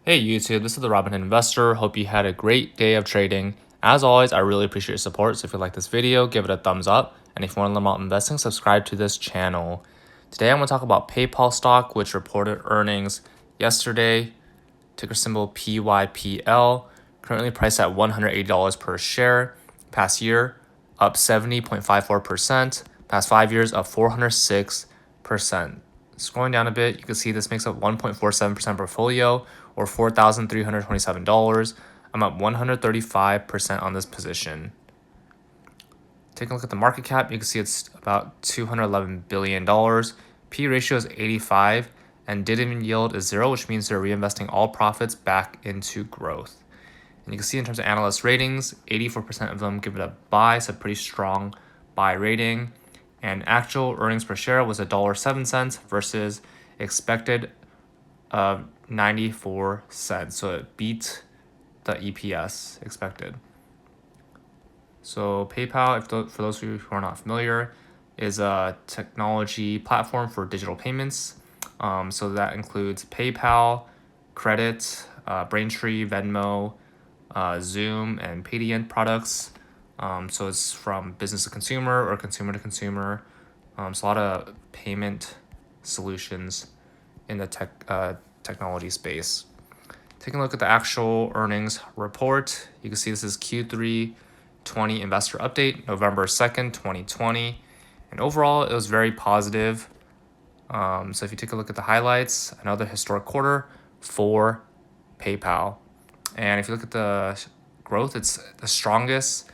Hey YouTube, this is the Robinhood Investor. Hope you had a great day of trading. As always, I really appreciate your support. So if you like this video, give it a thumbs up. And if you want to learn about investing, subscribe to this channel. Today I'm going to talk about PayPal stock, which reported earnings yesterday. Ticker symbol PYPL. Currently priced at $180 per share. Past year, up 70.54%. Past 5 years, up 406%. Scrolling down a bit, you can see this makes up 1.47% portfolio, or $4,327. I'm up 135% on this position. Taking a look at the market cap, you can see it's about $211 billion. P ratio is 85, and dividend yield is 0, which means they're reinvesting all profits back into growth. And you can see in terms of analyst ratings, 84% of them give it a buy, so pretty strong buy rating. And actual earnings per share was $1.07 versus expected of 94 cents. So it beat the EPS expected. So PayPal, for those of you who are not familiar, is a technology platform for digital payments. So that includes PayPal, Credit, Braintree, Venmo, Zoom, and Paydiant products. So it's from business to consumer or consumer to consumer. So a lot of payment solutions in the technology space. Taking a look at the actual earnings report, you can see this is Q3 20 investor update, November 2nd, 2020. And overall, it was very positive. So if you take a look at the highlights, another historic quarter for PayPal. And if you look at the growth, it's the strongest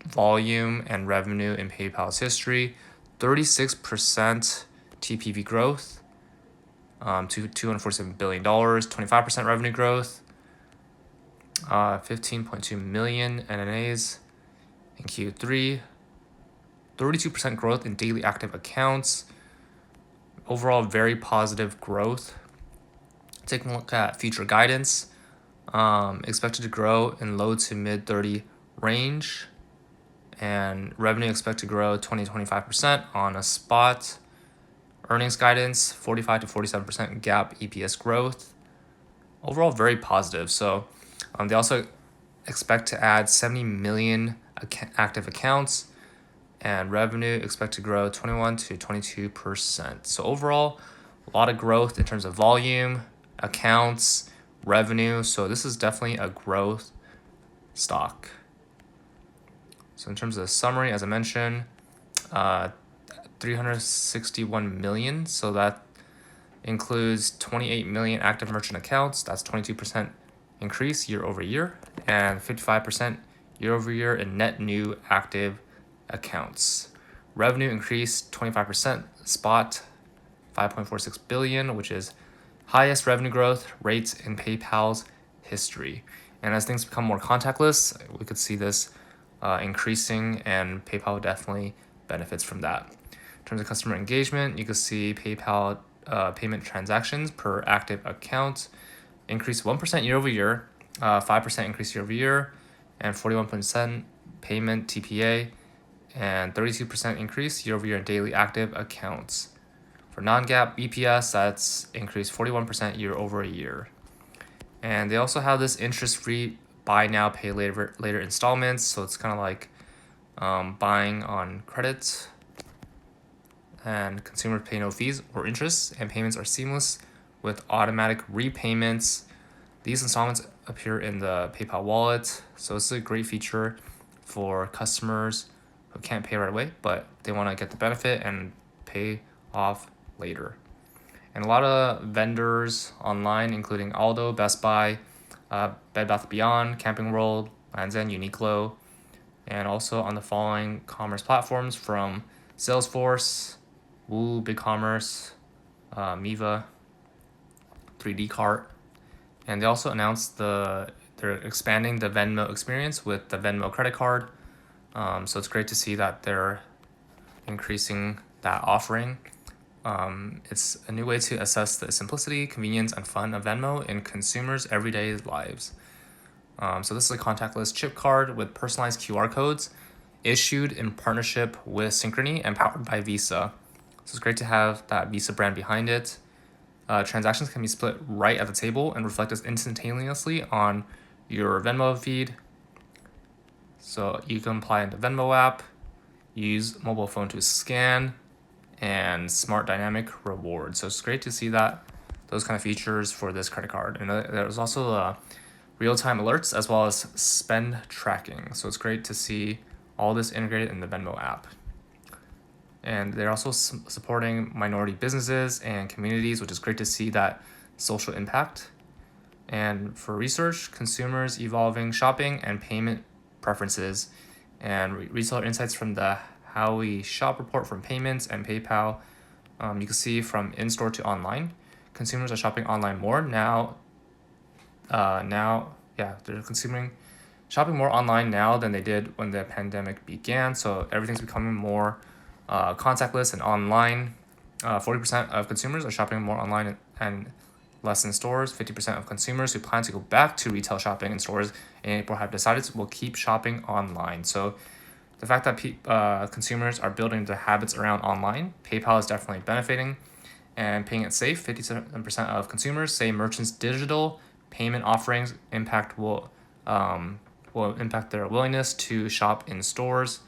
volume and revenue in PayPal's history. 36% TPV growth to $247 billion, 25% revenue growth, 15.2 million NNAs in Q3, 32% growth in daily active accounts. Overall, very positive growth. Taking a look at future guidance, expected to grow in low to mid 30 range, and revenue expected to grow 20-25% on a spot. Earnings guidance 45 to 47% GAAP EPS growth. Overall, very positive. So they also expect to add 70 million active accounts, and revenue expected to grow 21 to 22%. So overall, a lot of growth in terms of volume, accounts, revenue. So this is definitely a growth stock. So in terms of the summary, as I mentioned, 361 million. So that includes 28 million active merchant accounts. That's 22% increase year over year, and 55% year over year in net new active accounts. Revenue increased 25%, spot 5.46 billion, which is highest revenue growth rates in PayPal's history. And as things become more contactless, we could see this increasing, and PayPal definitely benefits from that. In terms of customer engagement, you can see PayPal payment transactions per active account increased 1% year over year, 5% increase year over year, and 41% payment TPA, and 32% increase year over year in daily active accounts. For non-GAAP EPS, that's increased 41% year over year. And they also have this interest-free buy now, pay later installments. So it's kind of like buying on credit, and consumers pay no fees or interest, and payments are seamless with automatic repayments. These installments appear in the PayPal wallet. So it's a great feature for customers who can't pay right away, but they want to get the benefit and pay off later. And a lot of vendors online, including Aldo, Best Buy, Bed Bath & Beyond, Camping World, Lands' End, Uniqlo, and also on the following commerce platforms from Salesforce, Woo, BigCommerce, Miva, 3D Cart. And they also announced they're expanding the Venmo experience with the Venmo credit card. So it's great to see that they're increasing that offering. It's a new way to assess the simplicity, convenience, and fun of Venmo in consumers' everyday lives. So this is a contactless chip card with personalized QR codes issued in partnership with Synchrony and powered by Visa. So it's great to have that Visa brand behind it. transactions can be split right at the table and reflected instantaneously on your Venmo feed. So you can apply in the Venmo app, use mobile phone to scan, and smart dynamic rewards. So it's great to see that those kind of features for this credit card. And there's also real-time alerts as well as spend tracking. So it's great to see all this integrated in the Venmo app. And they're also supporting minority businesses and communities, which is great to see that social impact. And for research, consumers evolving shopping and payment preferences, and retailer insights from the How We Shop report from Payments and PayPal. You can see from in-store to online, consumers are shopping online more now. They're shopping more online now than they did when the pandemic began. So everything's becoming more contactless and online. 40% of consumers are shopping more online and less in stores. 50% of consumers who plan to go back to retail shopping in stores in April have decided will keep shopping online. So the fact that consumers are building their habits around online, PayPal is definitely benefiting and paying it safe. 57% of consumers say merchants' digital payment offerings will impact their willingness to shop in stores.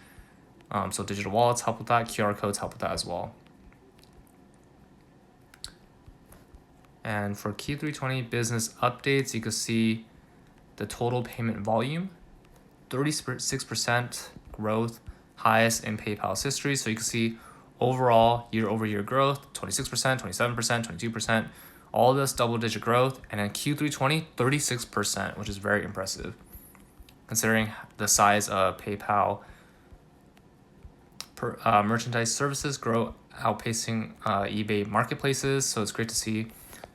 So digital wallets help with that. QR codes help with that as well. And for Q320 business updates, you can see the total payment volume, 36% growth, highest in PayPal's history. So you can see overall year-over-year growth, 26%, 27%, 22%, all this double-digit growth. And then Q320, 36%, which is very impressive considering the size of PayPal. Merchandise services grow outpacing eBay marketplaces. So it's great to see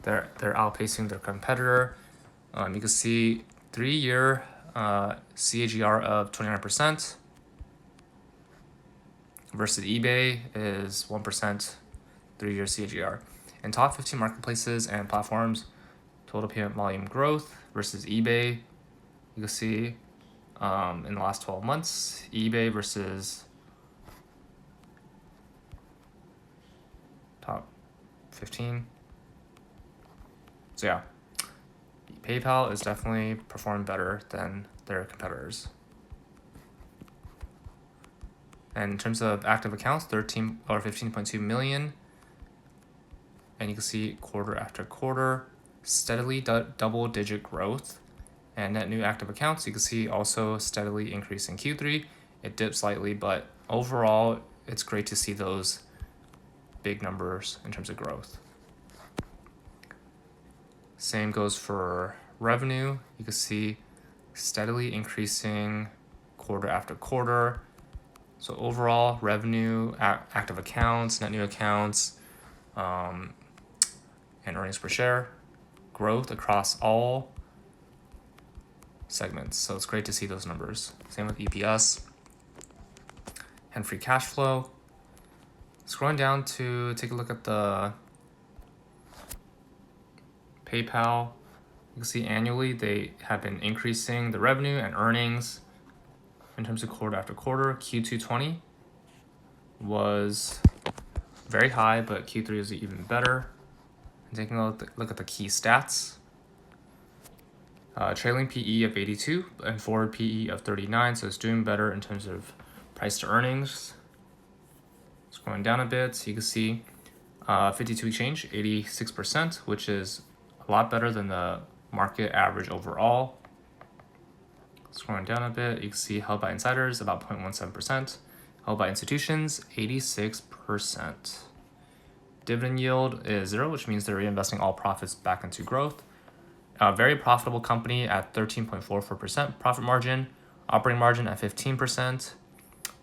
they're outpacing their competitor. You can see 3-year CAGR of 29% versus eBay is 1% 3-year CAGR. In top 15 marketplaces and platforms, total payment volume growth versus eBay, you can see in the last 12 months, eBay versus top 15. So yeah, PayPal is definitely performing better than their competitors. And in terms of active accounts, 15.2 million. And you can see quarter after quarter, steadily double-digit growth. And net new active accounts, you can see also steadily increase in Q3. It dipped slightly, but overall, it's great to see those big numbers in terms of growth. Same goes for revenue. You can see steadily increasing quarter after quarter. So overall revenue, active accounts, net new accounts, and earnings per share growth across all segments. So it's great to see those numbers. Same with EPS and free cash flow. Scrolling down to take a look at the PayPal, you can see annually they have been increasing the revenue and earnings in terms of quarter after quarter. Q220 was very high, but Q3 is even better. And taking a look at the key stats. Trailing PE of 82 and forward PE of 39, so it's doing better in terms of price to earnings. Scrolling down a bit, you can see 52-week change, 86%, which is a lot better than the market average overall. Scrolling down a bit, you can see held by insiders about 0.17%, held by institutions 86%. Dividend yield is 0, which means they're reinvesting all profits back into growth. A very profitable company at 13.44% profit margin, operating margin at 15%,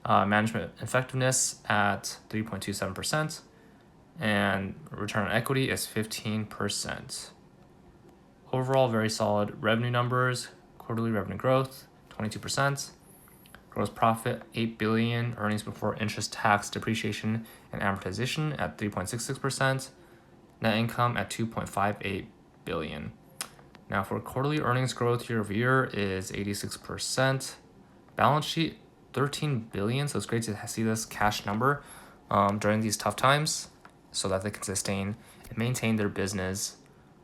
management effectiveness at 3.27%, and return on equity is 15%. Overall, very solid revenue numbers. Quarterly revenue growth, 22%. Gross profit, $8 billion. Earnings before interest, tax, depreciation, and amortization at 3.66%. Net income at $2.58 billion. Now for quarterly earnings growth year over year is 86%. Balance sheet, $13 billion. So it's great to see this cash number during these tough times. so that they can sustain and maintain their business.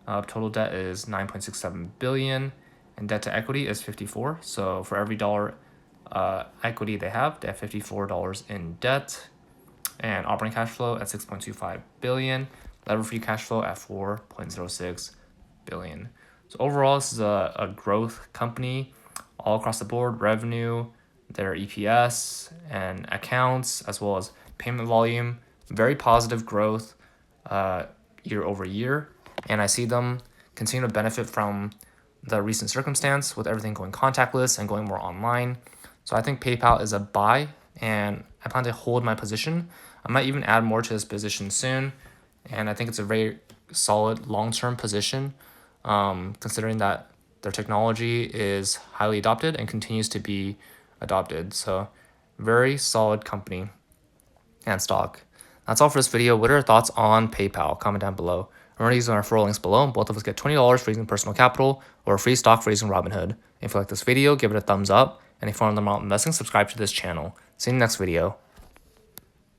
Total debt is 9.67 billion, and debt to equity is 54. So for every dollar equity they have $54 in debt, and operating cash flow at 6.25 billion, lever free cash flow at 4.06 billion. So overall, this is a growth company all across the board: revenue, their EPS and accounts, as well as payment volume. Very positive growth year over year, and I see them continue to benefit from the recent circumstance with everything going contactless and going more online. So I think PayPal is a buy, and I plan to hold my position. I might even add more to this position soon, and I think it's a very solid long-term position, considering that their technology is highly adopted and continues to be adopted. So very solid company and stock. That's all for this video. What are your thoughts on PayPal? Comment down below. Remember to use our referral links below. Both of us get $20 for using personal capital or free stock for using Robinhood. If you like this video, give it a thumbs up. And if you want to learn about investing, subscribe to this channel. See you in the next video.